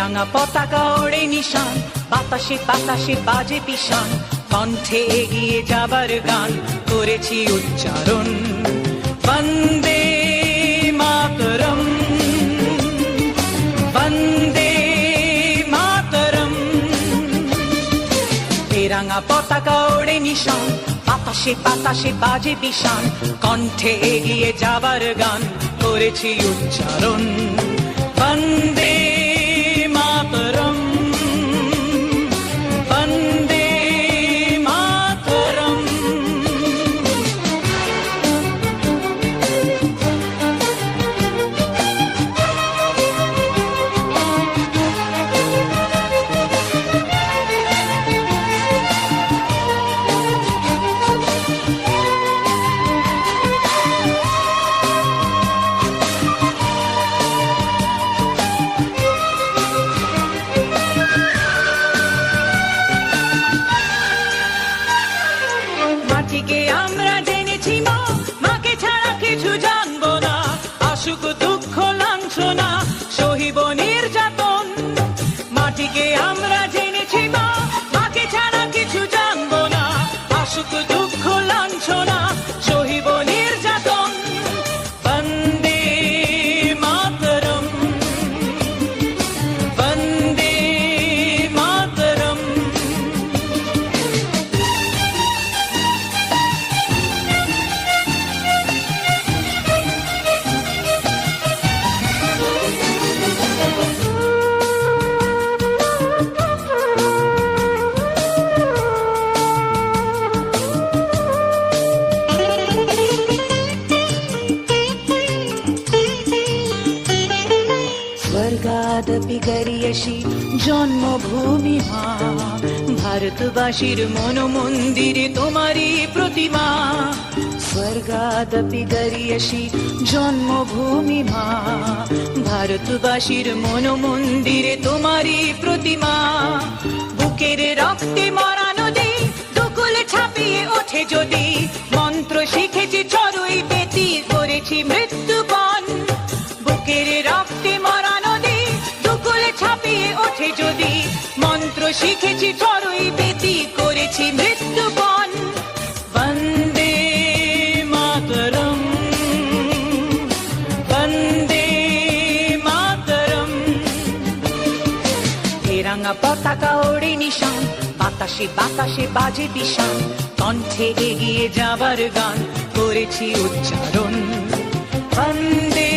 তেরাঙা পতাকা ওড়ে নিশান, বাতাসে বাতাসে বাজে পিশান, কণ্ঠে এগিয়ে যাবার গান করেছি উচ্চারণ। বন্দে মাতরম, বন্দে মাতরম। তেরাঙা পতাকা ওড়ে নিশান, বাতাসে বাতাসে বাজে পিশান, কণ্ঠে এগিয়ে যাবার গান করেছি উচ্চারণ। বন্দে মাতরম, বন্দে মাতরম। মাটিকে আমরা জেনেছি মা, মাকে ছাড়া কিছু জানবো না। আসুক দুঃখ লাঞ্ছনা, সহিব নির্যাতন। মাটিকে আমরা জেনেছি মা, মাকে ছাড়া কিছু জানবো না। আসুক দুঃখ লাঞ্ছনা, সহিব নির্যাতন। বন্দে মাতরম, বন্দে মাতরম। স্বর্গাদপি গরিয়সী জন্মভূমি মা, ভারতবাসীর মন মন্দিরে তোমারই প্রতিমা। স্বর্গাদপি গরিয়সী জন্মভূমি মা, ভারতবাসীর মন মন্দিরে তোমারই প্রতিমা। বুকের রক্তে মরা নদী দুকুল ছাপিয়ে ওঠে যদি, মন্ত্র শিখেছি চড়ুই বেতি করেছি মৃত্যুপণ। বুকের রক্তে মরা নদী দুকুল ছাপিয়ে ওঠে যদি, মন্ত্র শিখেছি চড়ুই বেতি করেছি মৃত্যুপণ। বন্দে মাতরম, বন্দে মাতরম। তেরাঙা পতাকা ওড়ে নিশান, বাতাসে বাতাসে বাজে পিশান, কণ্ঠে এগিয়ে যাবার গান করেছি উচ্চারণ। বন্দে